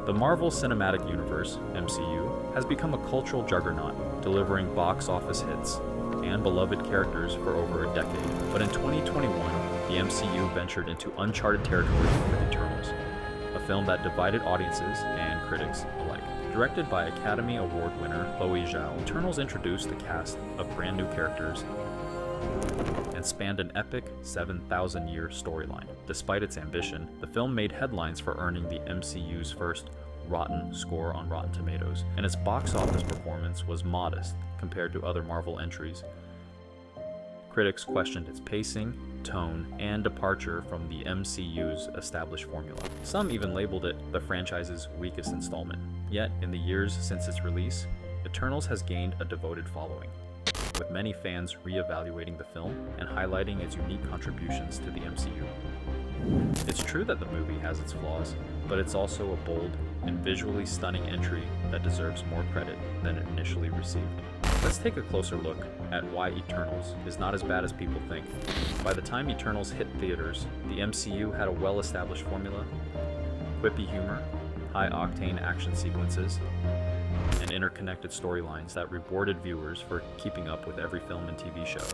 The Marvel Cinematic Universe, MCU, has become a cultural juggernaut, delivering box office hits and beloved characters for over a decade. But in 2021, the MCU ventured into uncharted territory with Eternals, a film that divided audiences and critics alike. Directed by Academy Award winner Chloe Zhao, Eternals introduced a cast of brand new characters and spanned an epic 7,000-year storyline. Despite its ambition, the film made headlines for earning the MCU's first rotten score on Rotten Tomatoes, and its box office performance was modest compared to other Marvel entries. Critics questioned its pacing, tone, and departure from the MCU's established formula. Some even labeled it the franchise's weakest installment. Yet, in the years since its release, Eternals has gained a devoted following, with many fans re-evaluating the film and highlighting its unique contributions to the MCU. It's true that the movie has its flaws, but it's also a bold and visually stunning entry that deserves more credit than it initially received. Let's take a closer look at why Eternals is not as bad as people think. By the time Eternals hit theaters, the MCU had a well-established formula, quippy humor, high-octane action sequences, and interconnected storylines that rewarded viewers for keeping up with every film and TV show.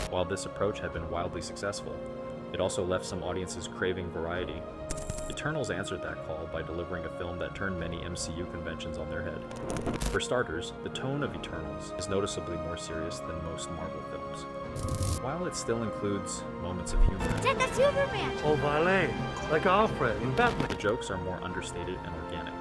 While this approach had been wildly successful, it also left some audiences craving variety. Eternals answered that call by delivering a film that turned many MCU conventions on their head. For starters, the tone of Eternals is noticeably more serious than most Marvel films. While it still includes moments of humor, Take the Superman! Oh, valet, like Alfred in Batman. the jokes are more understated and organic,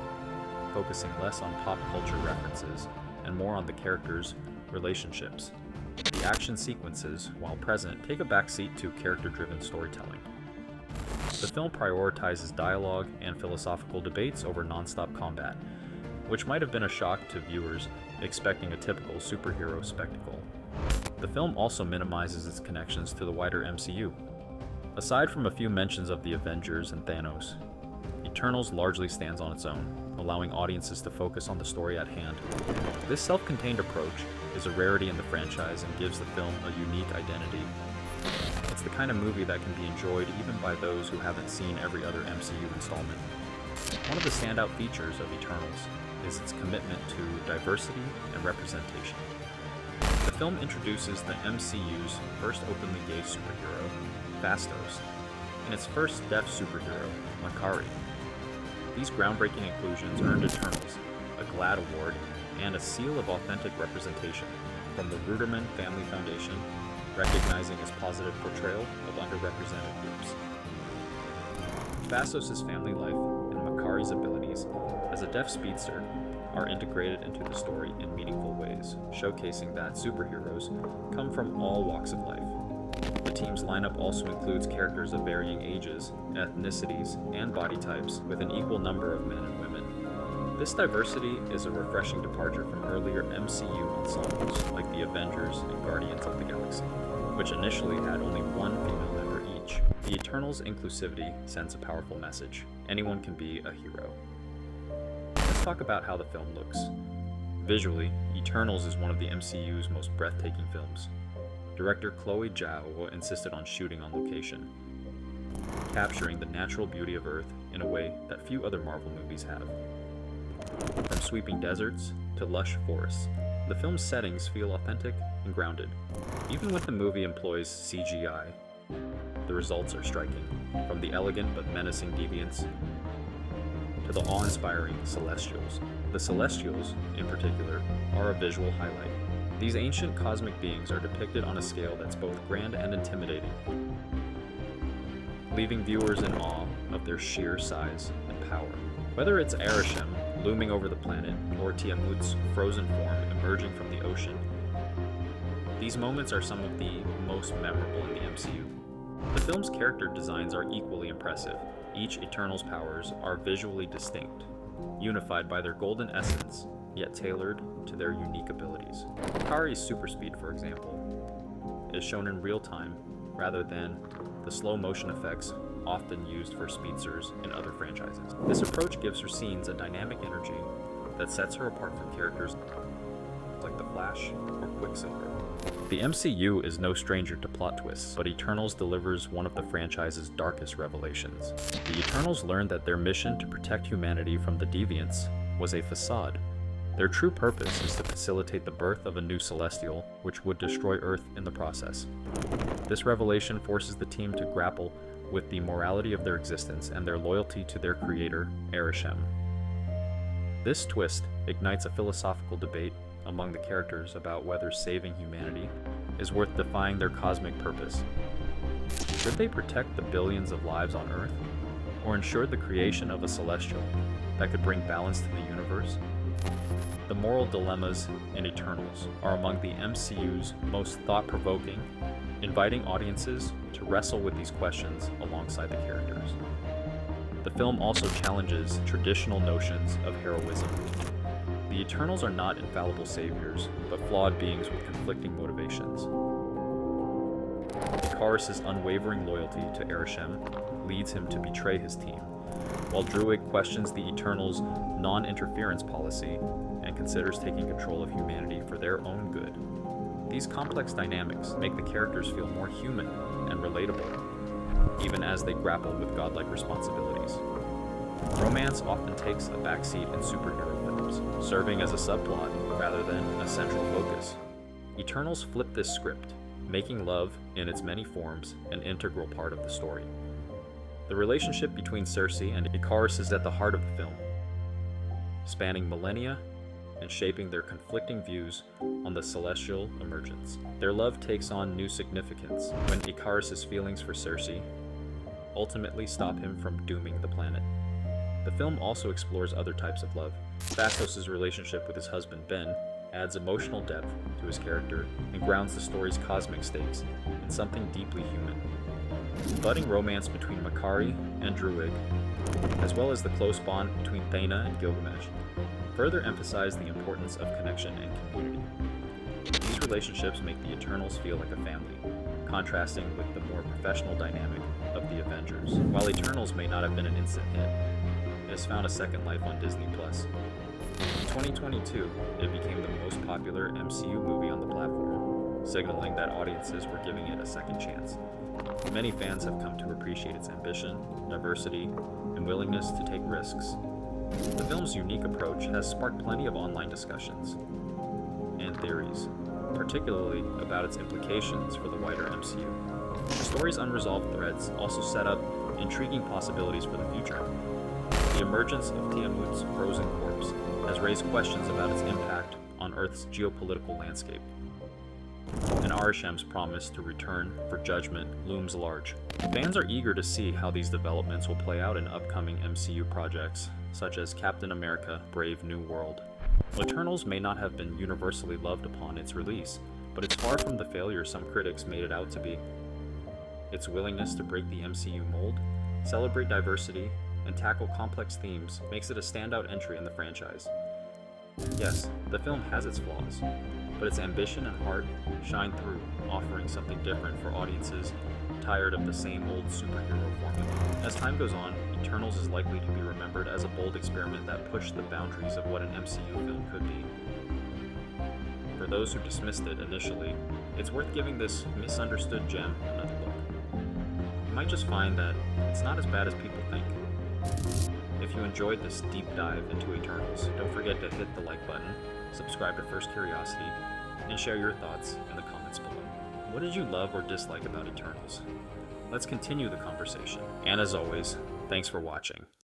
focusing less on pop culture references and more on the characters' relationships. The action sequences, while present, take a backseat to character-driven storytelling. The film prioritizes dialogue and philosophical debates over non-stop combat, which might have been a shock to viewers expecting a typical superhero spectacle. The film also minimizes its connections to the wider MCU. Aside from a few mentions of the Avengers and Thanos, Eternals largely stands on its own, allowing audiences to focus on the story at hand. This self-contained approach is a rarity in the franchise and gives the film a unique identity. It's the kind of movie that can be enjoyed even by those who haven't seen every other MCU installment. One of the standout features of Eternals is its commitment to diversity and representation. The film introduces the MCU's first openly gay superhero, Phastos, and its first deaf superhero, Makari. These groundbreaking inclusions earned Eternals a GLAAD Award and a seal of authentic representation from the Ruderman Family Foundation, recognizing its positive portrayal of underrepresented groups. Phastos' family life and Makari's abilities as a deaf speedster are integrated into the story in meaningful ways, showcasing that superheroes come from all walks of life. The team's lineup also includes characters of varying ages, ethnicities, and body types, with an equal number of men and women. This diversity is a refreshing departure from earlier MCU ensembles like the Avengers and Guardians of the Galaxy, which initially had only one female member each. The Eternals' inclusivity sends a powerful message. Anyone can be a hero. Let's talk about how the film looks. Visually, Eternals is one of the MCU's most breathtaking films. Director Chloe Zhao insisted on shooting on location, capturing the natural beauty of Earth in a way that few other Marvel movies have. From sweeping deserts to lush forests, the film's settings feel authentic and grounded. Even when the movie employs CGI, the results are striking, from the elegant but menacing deviants to the awe-inspiring Celestials. The Celestials, in particular, are a visual highlight. These ancient cosmic beings are depicted on a scale that's both grand and intimidating, leaving viewers in awe of their sheer size and power. Whether it's Arishem looming over the planet or Tiamut's frozen form emerging from the ocean, these moments are some of the most memorable in the MCU. The film's character designs are equally impressive. Each Eternal's powers are visually distinct, unified by their golden essence, yet tailored to their unique abilities. Makari's super speed, for example, is shown in real time rather than the slow motion effects often used for speedsters in other franchises. This approach gives her scenes a dynamic energy that sets her apart from characters like The Flash or Quicksilver. The MCU is no stranger to plot twists, but Eternals delivers one of the franchise's darkest revelations. The Eternals learned that their mission to protect humanity from the Deviants was a facade. Their true purpose is to facilitate the birth of a new Celestial, which would destroy Earth in the process. This revelation forces the team to grapple with the morality of their existence and their loyalty to their creator, Arishem. This twist ignites a philosophical debate among the characters about whether saving humanity is worth defying their cosmic purpose. Should they protect the billions of lives on Earth, or ensure the creation of a Celestial that could bring balance to the universe? The moral dilemmas in Eternals are among the MCU's most thought-provoking, inviting audiences to wrestle with these questions alongside the characters. The film also challenges traditional notions of heroism. The Eternals are not infallible saviors, but flawed beings with conflicting motivations. Icarus' unwavering loyalty to Arishem leads him to betray his team, while Druig questions the Eternals' non-interference policy and considers taking control of humanity for their own good. These complex dynamics make the characters feel more human and relatable, even as they grapple with godlike responsibilities. Romance often takes a backseat in superhero films, serving as a subplot rather than a central focus. Eternals flip this script, making love, in its many forms, an integral part of the story. The relationship between Cersei and Icarus is at the heart of the film, spanning millennia and shaping their conflicting views on the celestial emergence. Their love takes on new significance when Icarus' feelings for Cersei ultimately stop him from dooming the planet. The film also explores other types of love. Phastos' relationship with his husband Ben adds emotional depth to his character and grounds the story's cosmic stakes in something deeply human. The budding romance between Makari and Druig, as well as the close bond between Thena and Gilgamesh, further emphasize the importance of connection and community. These relationships make the Eternals feel like a family, contrasting with the more professional dynamic of the Avengers. While Eternals may not have been an instant hit, it has found a second life on Disney+. In 2022, it became the most popular MCU movie on the platform, signaling that audiences were giving it a second chance. Many fans have come to appreciate its ambition, diversity, and willingness to take risks. The film's unique approach has sparked plenty of online discussions and theories, particularly about its implications for the wider MCU. The story's unresolved threads also set up intriguing possibilities for the future. The emergence of Tiamut's frozen corpse has raised questions about its impact on Earth's geopolitical landscape. And Arishem's promise to return for judgment looms large. Fans are eager to see how these developments will play out in upcoming MCU projects, such as Captain America: Brave New World. Eternals may not have been universally loved upon its release, but it's far from the failure some critics made it out to be. Its willingness to break the MCU mold, celebrate diversity, and tackle complex themes makes it a standout entry in the franchise. Yes, the film has its flaws, but its ambition and heart shine through, offering something different for audiences tired of the same old superhero formula. As time goes on, Eternals is likely to be remembered as a bold experiment that pushed the boundaries of what an MCU film could be. For those who dismissed it initially, it's worth giving this misunderstood gem another look. You might just find that it's not as bad as people think. If you enjoyed this deep dive into Eternals, don't forget to hit the like button, subscribe to First Curiosity, and share your thoughts in the comments below. What did you love or dislike about Eternals? Let's continue the conversation. And as always, thanks for watching.